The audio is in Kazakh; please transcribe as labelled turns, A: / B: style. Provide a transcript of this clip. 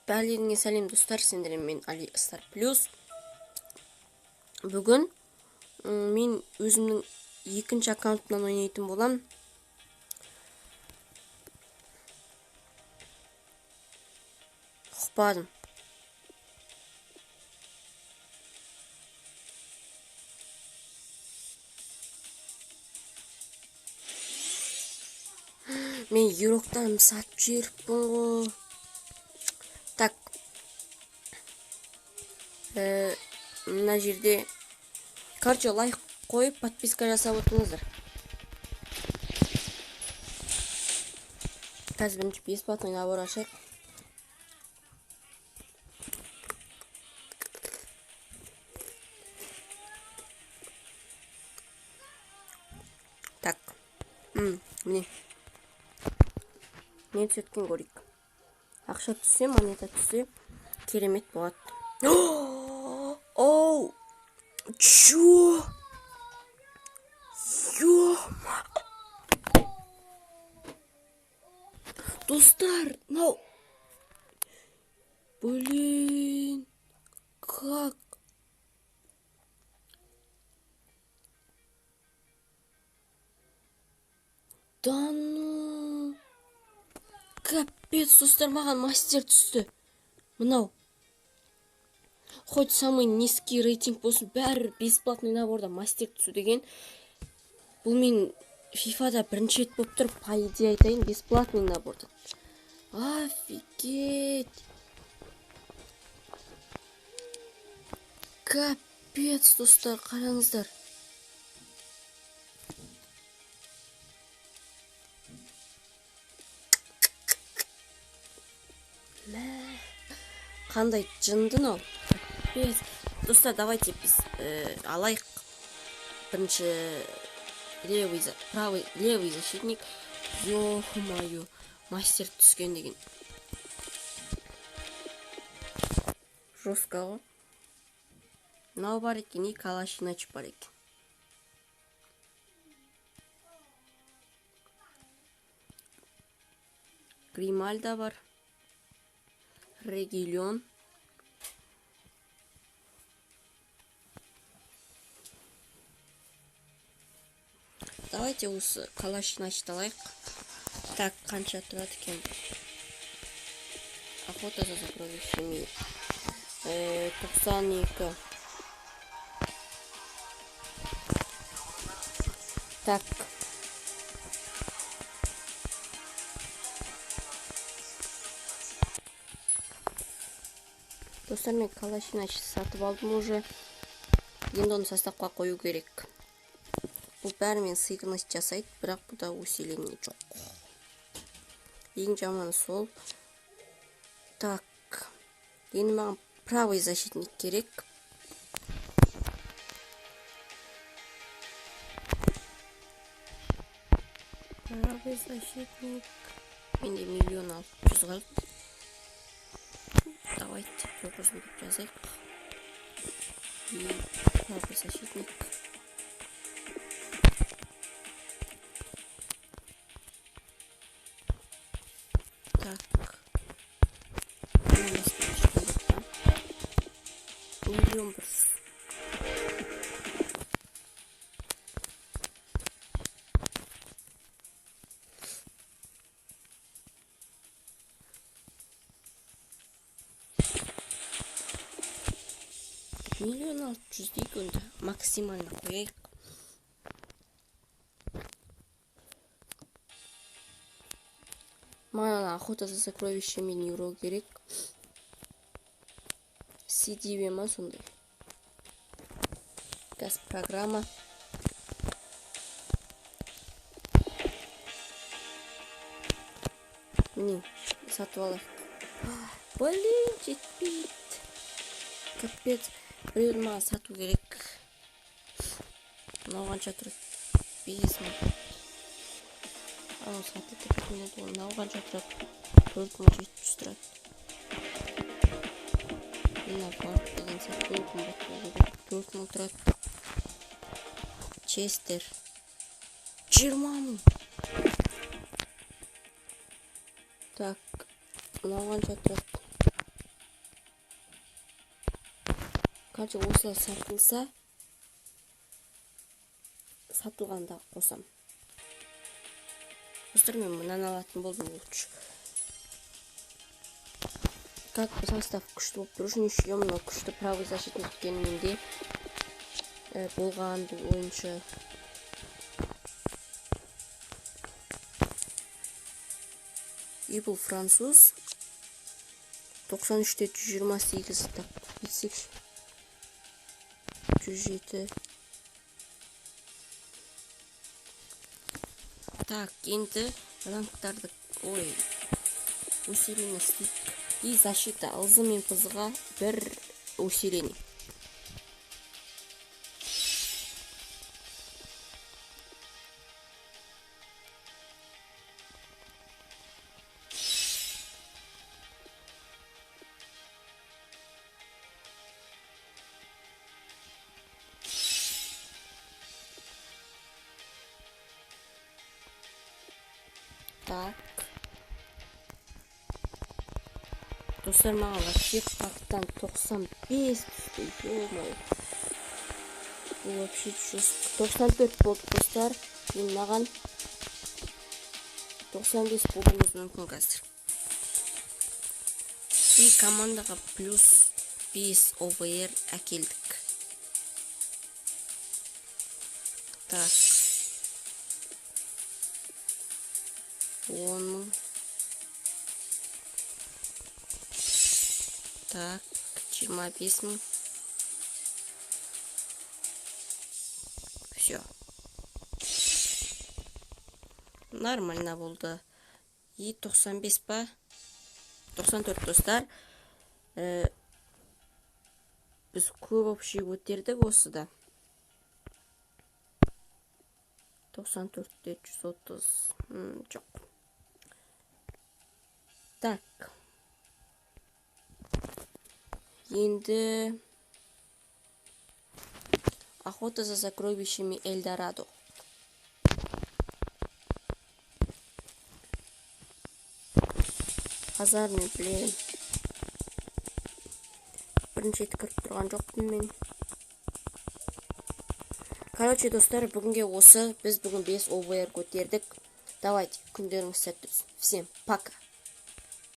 A: Бәлеріңе сәлем достар, сендерім мен Али Стар Плюс. Бүгін мен өзімнің екінші аккаунтымнан ойнайтын болам. Ұқпадым. Мен еуроқтан сатып жіберіппін ғой. Так. Мына жерде короче лайк қойып подписка жасап отырыңыздар. Қазір бірінші бесплатный набор ашайық. Так. Міне. Не түсеткен көрейік. Ақша түссе, монета түссе, керемет болады. Оу! Чё? Достар, ну... Блин, как? Да ну... Капец, достар, маған мастер түсті. Мынау. Хоть самый низкий рейтинг болсын, бәрі бесплатный наборда мастер түсу деген. Бұл мен FIFA-да бірінші рет болып тұр, по идее айтайын, бесплатный наборда. Офигеть! Капец, достар, қараңыздар. Қандай жындын ол? Капец. Достар, давайте біз алайық. Бірінші левый защитник. Ё-моё, мастер түскен деген. Жестко ғой. Мынау бар екен, и Калашинач бар екен. Гримальда бар. Регилион. Давайте осы Калашиначты алайық. Так, қанша тұрады екен? Охота за сокровищами. 92. Так. Достар, мен Калашинач сатып алдым уже. Енді оны составқа қою керек. Бұл бәрімен сыйғыныш жасайды, бірақ бұда усиление жоқ. Ең жаманы сол. Так. Енді маған правый защитник керек. Правый защитник. Менде 1,600,000 қалды. Давайте 900 деп жазайық. И правый защитник. Так. Миллион бір. Миллион 600 дейік онда. Максимально қояйық. Маған охота за сокровищами еуро керек. CD ма сондай. Газ программа. Міне, сатып алайық. Блин, жетпейді. Капец, біреуді маған сату керек. Мынау қанша тұрады? 5000. Ау, сатып кететін еді. Мынау қанша тұрады? 4700 тұрады. Мына бар деген сияқты 4000 тұрады. Честер 20 000. Так, мынау қанша тұрады? Короче, осылар сатылса, сатылғанда қосам. Достар, мен мынаны алатын болдым лучше. Как бы состав күшті болып тұр, үшін еще мынау күшті правый защитник екенінде болған бұл ойыншы. И бұл француз 93-те 128, так, бітсекші. 107. Так, енді рангтарды, усиление істейік. И защита ылзы мен пызыға бір усиление. Так. Достар, маған вообще пактан 95 түсті. Ё-моё. Бұл вообще жестко. 94 болды, достар. Мен маған 95 болуымыз мүмкін қазір. И командаға плюс 5 ОВР әкелдік. Так. 10 мың. Так, 25 мың. Все. Нормально болды. И 95 па? 94 достар. Біз көп вообще өтердік осыда. 94-те 130. Жоқ. Так. Енді охота за сокровищами Эльдорадо. Қазір мен білемін. Бірінші рет кіріп тұрған жоқпын мен. Короче, достар, бүгінге осы. Біз бүгін 5 ОВР көтердік. Давайте, күндеріңіз сәтті болсын. Всем пока.